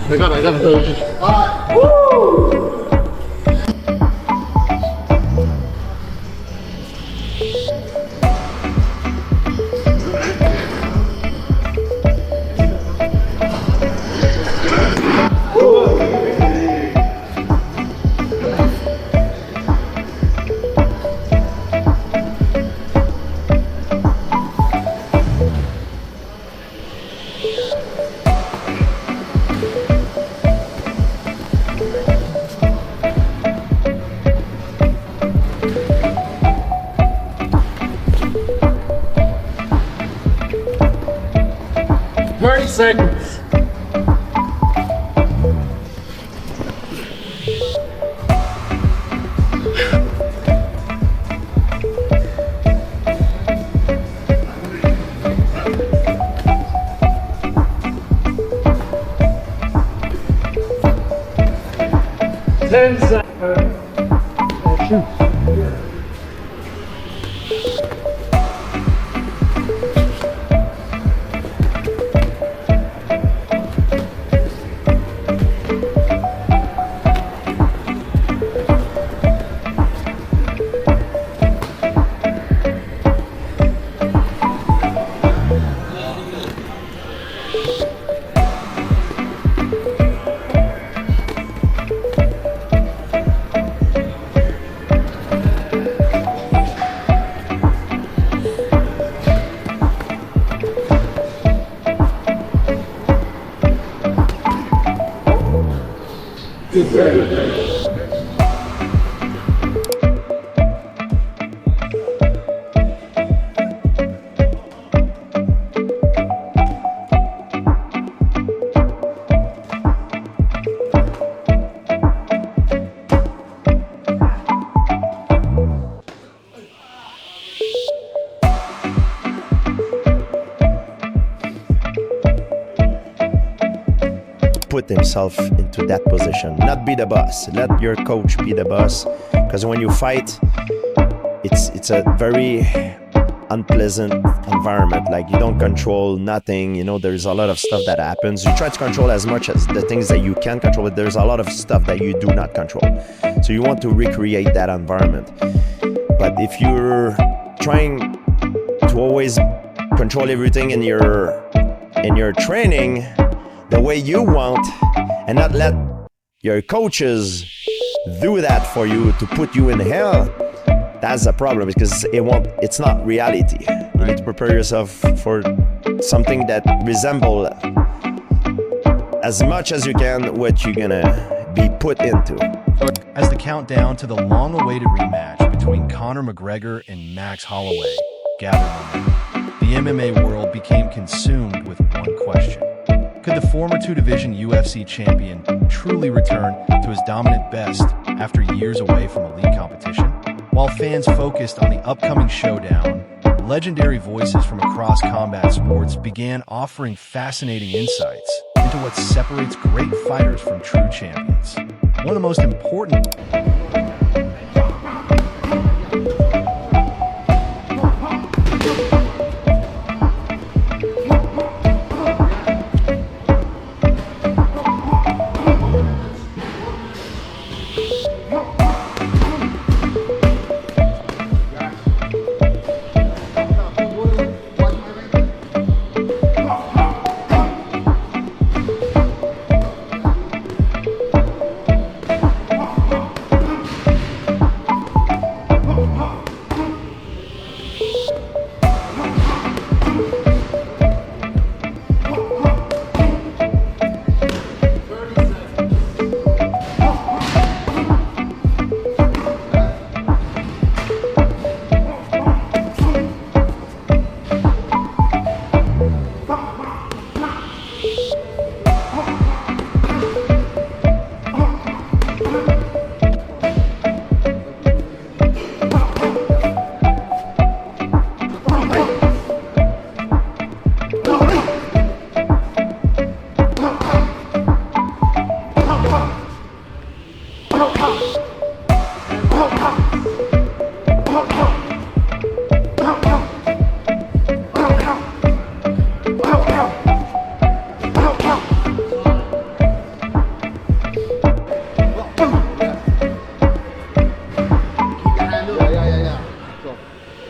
I got it. Woo! Seconds. 10 seconds. Shoot. Put himself into that position, not be the boss. Let your coach be the boss, because when you fight, it's a very unpleasant environment. Like, you don't control nothing, you know. There's a lot of stuff that happens. You try to control as much as the things that you can control, but there's a lot of stuff that you do not control. So you want to recreate that environment. But if you're trying to always control everything in your training the way you want, and not let your coaches do that for you to put you in hell, that's a problem, because it's not reality. You need to prepare yourself for something that resembles as much as you can what you're gonna be put into. As the countdown to the long-awaited rematch between Conor McGregor and Max Holloway gathered momentum, the MMA world became consumed with one question. Could the former two-division UFC champion truly return to his dominant best after years away from elite competition? While fans focused on the upcoming showdown, legendary voices from across combat sports began offering fascinating insights into what separates great fighters from true champions. One of the most important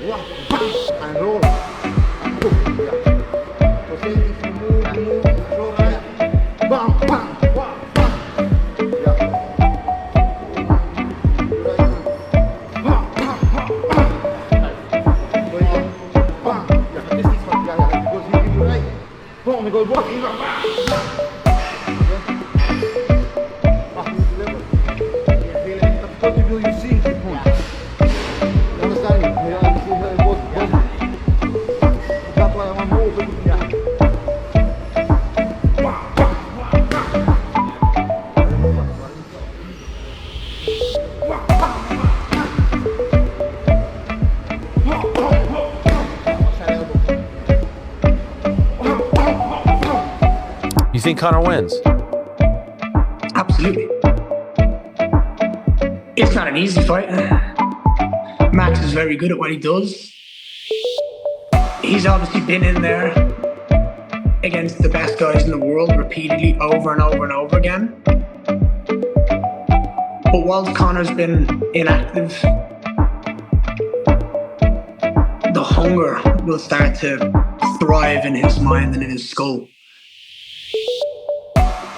Wah, bang, and roll. And hook. Yeah. So say if you move, throw right. Bam, bam, wah, bam. Yeah. Boom, he goes walking up. What you do, you see the point. You understand me? You see how it goes. That's why I'm moving. You think Conor wins? Absolutely. It's not an easy fight. Max is very good at what he does. He's obviously been in there against the best guys in the world repeatedly over and over and over again. But whilst Conor's been inactive, the hunger will start to thrive in his mind and in his skull.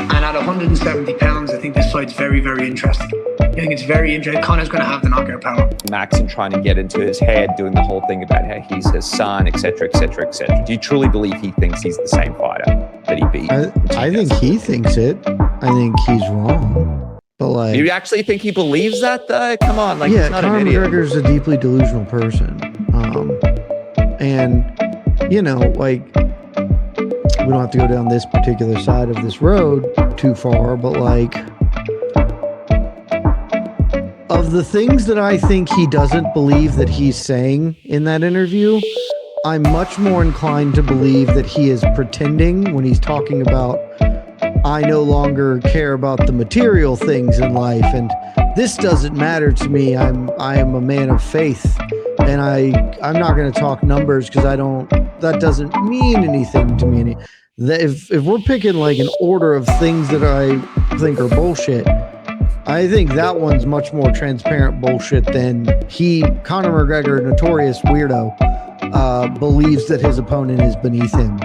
And at 170 pounds, I think this fight's very, very interesting. I think it's very interesting. Conor's going to have the knockout power. Max and trying to get into his head, doing the whole thing about how he's his son, etc., etc., etc. Do you truly believe he thinks he's the same fighter that he beat? I think he thinks it. I think he's wrong. But like, Do you actually think he believes that, though? Come on, like, yeah, he's not Conor an idiot. McGregor's a deeply delusional person. And, you know, like, we don't have to go down this particular side of this road too far, but like, of the things that I think he doesn't believe that he's saying in that interview, I'm much more inclined to believe that he is pretending when he's talking about, I no longer care about the material things in life, and this doesn't matter to me. I am a man of faith, and I'm not going to talk numbers because that doesn't mean anything to me. If we're picking like an order of things that I think are bullshit, I think that one's much more transparent bullshit than Conor McGregor, notorious weirdo, believes that his opponent is beneath him.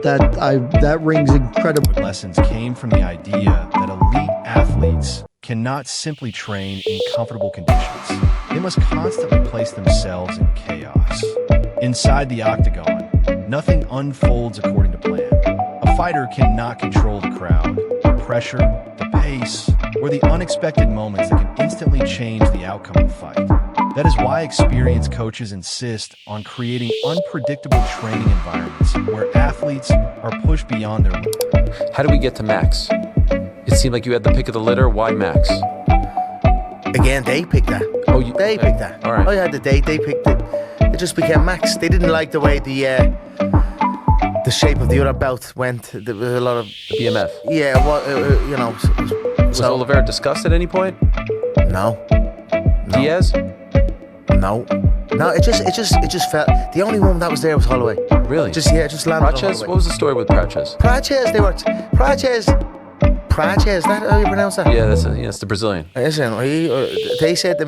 That rings incredible. Lessons came from the idea that elite athletes cannot simply train in comfortable conditions. They must constantly place themselves in chaos. Inside the octagon, nothing unfolds according to plan. A fighter cannot control the crowd, the pressure, the pace, or the unexpected moments that can instantly change the outcome of the fight. That is why experienced coaches insist on creating unpredictable training environments where athletes are pushed beyond their limits. How do we get to Max? It seemed like you had the pick of the litter. Why Max? Again, they picked that. Oh, they picked that. All right. I had the date. They picked it. It just became Max. They didn't like the way the shape of the other belt went. There was a lot of BMF. Yeah, well, you know. Was Oliveira discussed at any point? No. Diaz? No. It just felt. The only one that was there was Holloway. Really? Just landed on Praches? Holloway. What was the story with Praches? Praches, is that how you pronounce that? Yeah, that's the Brazilian. Listen, they said to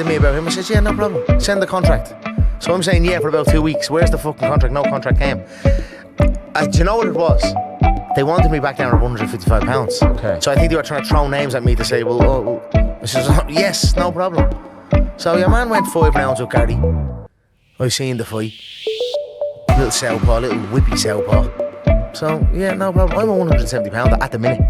me about him. I said, yeah, no problem. Send the contract. So I'm saying, yeah, for about 2 weeks. Where's the fucking contract? No contract came. Do you know what it was? They wanted me back down at 155 pounds. Okay. So I think they were trying to throw names at me to say, well, I said, yes, no problem. So your man went 5 rounds with Gary. I seen the fight. Little southpaw, little whippy southpaw. So, yeah, no problem. I'm a 170 pounder at the minute.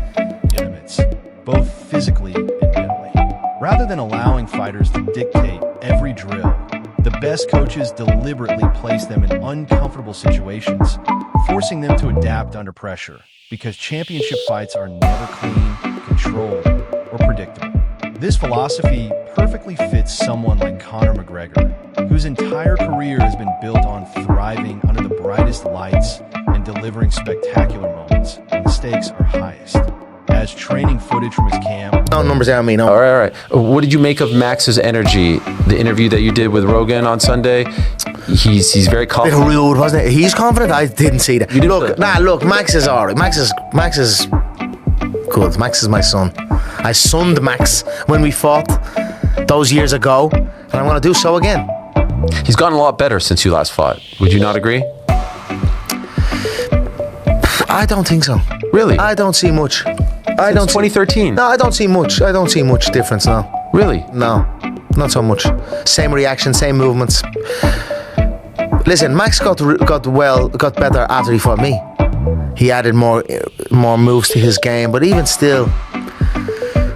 Limits, both physically and mentally. Rather than allowing fighters to dictate every drill, the best coaches deliberately place them in uncomfortable situations, forcing them to adapt under pressure, because championship fights are never clean, controlled, or predictable. This philosophy perfectly fits someone like Conor McGregor, whose entire career has been built on thriving under the brightest lights and delivering spectacular moments when the stakes are highest. As training footage from his camp... No numbers out of me, no. All right. What did you make of Max's energy? The interview that you did with Rogan on Sunday, he's very confident. Bit rude, wasn't it? He's confident? I didn't see that. You didn't Look, Max is alright. Max is good. Max is my son. I sunned Max when we fought those years ago, and I'm going to do so again. He's gotten a lot better since you last fought. Would you not agree? I don't think so. Really? I don't see much. Since 2013? No, I don't see much. I don't see much difference now. Really? No, not so much. Same reaction, same movements. Listen, Max got better after he fought me. He added more moves to his game, but even still,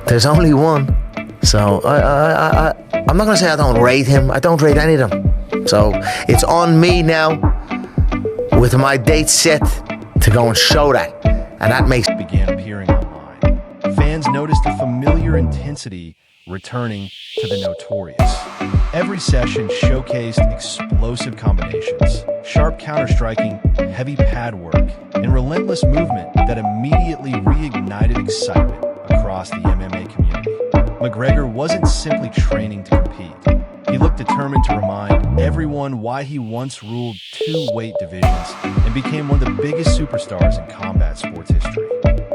there's only one. So I'm not gonna say I don't rate him. I don't rate any of them. So it's on me now, with my date set, to go and show that, and that makes. Began appearing online. Fans noticed a familiar intensity returning to the notorious. Every session showcased explosive combinations, sharp counter-striking, heavy pad work, and relentless movement that immediately reignited excitement across the MMA community. McGregor wasn't simply training to compete. He looked determined to remind everyone why he once ruled 2 weight divisions and became one of the biggest superstars in combat sports history.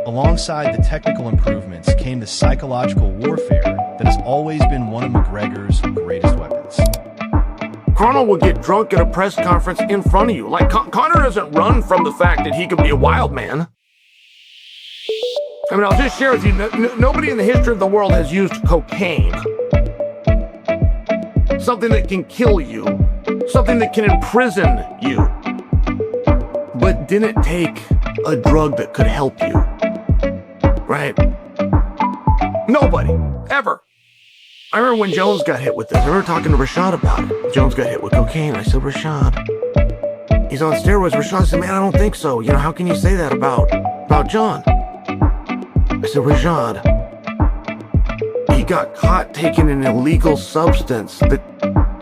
Alongside the technical improvements came the psychological warfare that has always been one of McGregor's greatest weapons. Conor would get drunk at a press conference in front of you. Like, Conor doesn't run from the fact that he could be a wild man. I mean, I'll just share with you, nobody in the history of the world has used cocaine. Something that can kill you, something that can imprison you, but didn't take a drug that could help you, right? Nobody, ever. I remember when Jones got hit with this. I remember talking to Rashad about it. Jones got hit with cocaine. I said, Rashad, he's on steroids. Rashad said, man, I don't think so. You know, how can you say that about John? I said, Rashad, he got caught taking an illegal substance that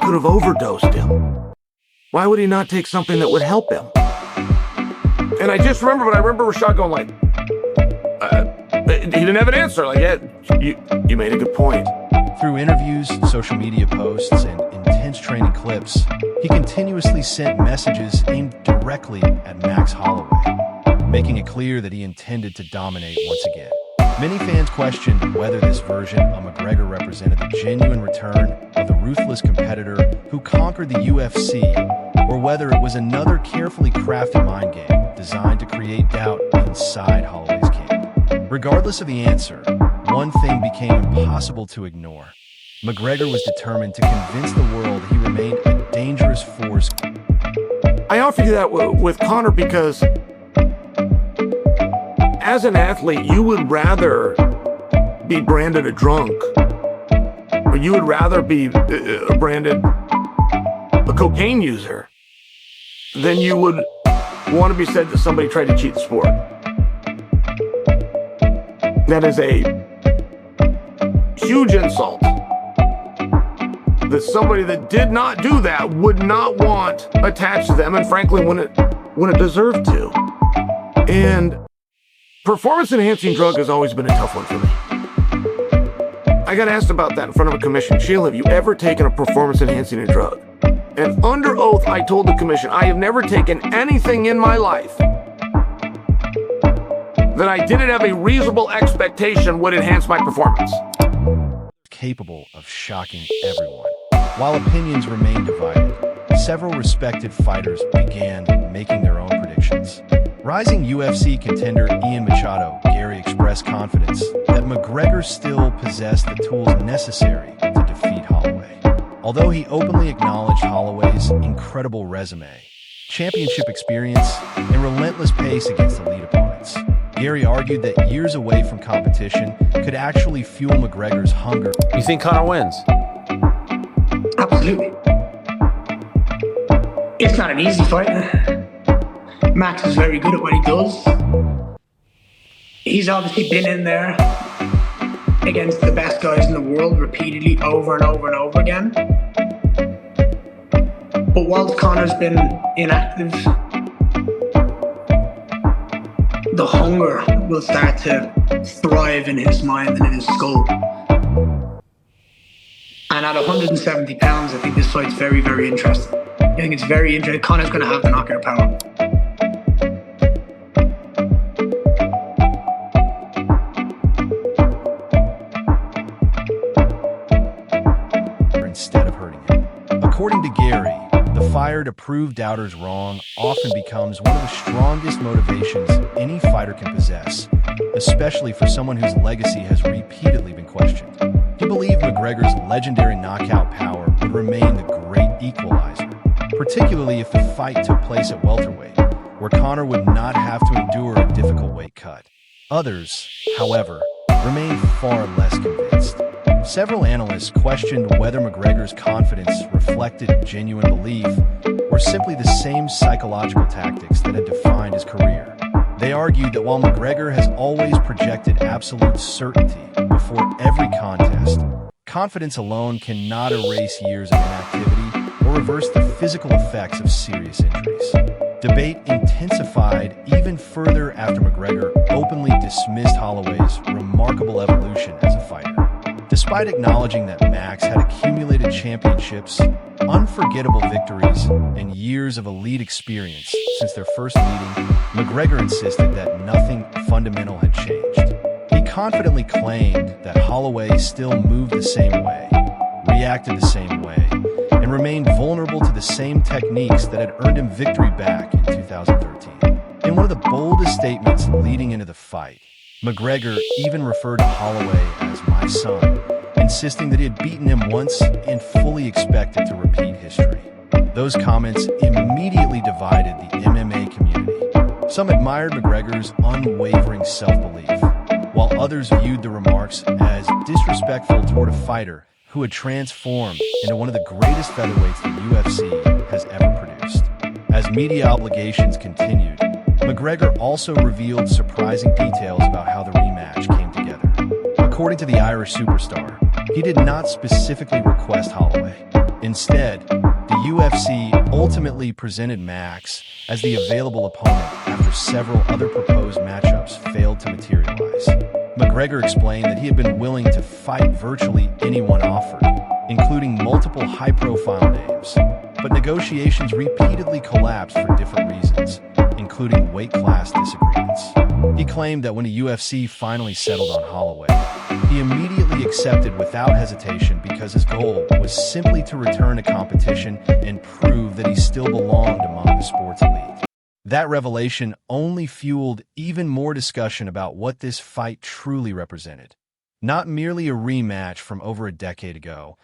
could have overdosed him. Why would he not take something that would help him? And I just remember, but I remember Rashad going like, he didn't have an answer. Like, yeah, you made a good point. Through interviews, social media posts, and intense training clips, he continuously sent messages aimed directly at Max Holloway, making it clear that he intended to dominate once again. Many fans questioned whether this version of McGregor represented the genuine return of the ruthless competitor who conquered the UFC, or whether it was another carefully crafted mind game designed to create doubt inside Holloway's camp. Regardless of the answer, one thing became impossible to ignore. McGregor was determined to convince the world he remained a dangerous force. I offer you that with Conor because as an athlete, you would rather be branded a drunk, or you would rather be branded a cocaine user, than you would want to be said that somebody tried to cheat the sport. That is a huge insult. That somebody that did not do that would not want attached to them, and frankly wouldn't deserve to. And performance-enhancing drug has always been a tough one for me. I got asked about that in front of a commission. Sheila, have you ever taken a performance-enhancing drug? And under oath, I told the commission, I have never taken anything in my life that I didn't have a reasonable expectation would enhance my performance. Capable of shocking everyone. While opinions remained divided, several respected fighters began making their own predictions. Rising UFC contender Ian Machado Gary expressed confidence that McGregor still possessed the tools necessary to defeat Holloway. Although he openly acknowledged Holloway's incredible resume, championship experience, and relentless pace against elite opponents, Gary argued that years away from competition could actually fuel McGregor's hunger. You think Conor wins? Absolutely. It's not an easy fight. Max is very good at what he does. He's obviously been in there against the best guys in the world repeatedly over and over and over again. But whilst Conor's been inactive, the hunger will start to thrive in his mind and in his skull. And at 170 pounds, I think this fight's very, very interesting. I think it's very interesting. Conor's going to have the knockout power. Instead of hurting him. According to Gary, the fire to prove doubters wrong often becomes one of the strongest motivations any fighter can possess, especially for someone whose legacy has repeatedly been questioned. He believed McGregor's legendary knockout power would remain the great equalizer, particularly if the fight took place at welterweight, where Conor would not have to endure a difficult weight cut. Others, however, remained far less convinced. Several analysts questioned whether McGregor's confidence reflected genuine belief or simply the same psychological tactics that had defined his career. They argued that while McGregor has always projected absolute certainty before every contest, confidence alone cannot erase years of inactivity or reverse the physical effects of serious injuries. Debate intensified even further after McGregor openly dismissed Holloway's remarkable evolution as a fighter. Despite acknowledging that Max had accumulated championships, unforgettable victories, and years of elite experience since their first meeting, McGregor insisted that nothing fundamental had changed. He confidently claimed that Holloway still moved the same way, reacted the same way, and remained vulnerable to the same techniques that had earned him victory back in 2013. In one of the boldest statements leading into the fight, McGregor even referred to Holloway as "my son," insisting that he had beaten him once and fully expected to repeat history. Those comments immediately divided the MMA community. Some admired McGregor's unwavering self-belief, while others viewed the remarks as disrespectful toward a fighter who had transformed into one of the greatest featherweights the UFC has ever produced. As media obligations continued, McGregor also revealed surprising details about how the rematch came together. According to the Irish superstar, he did not specifically request Holloway. Instead, the UFC ultimately presented Max as the available opponent after several other proposed matchups failed to materialize. McGregor explained that he had been willing to fight virtually anyone offered, including multiple high-profile names, but negotiations repeatedly collapsed for different reasons, including weight class disagreements. He claimed that when the UFC finally settled on Holloway, he immediately accepted without hesitation because his goal was simply to return to competition and prove that he still belonged among the sport's elite. That revelation only fueled even more discussion about what this fight truly represented. Not merely a rematch from over a decade ago,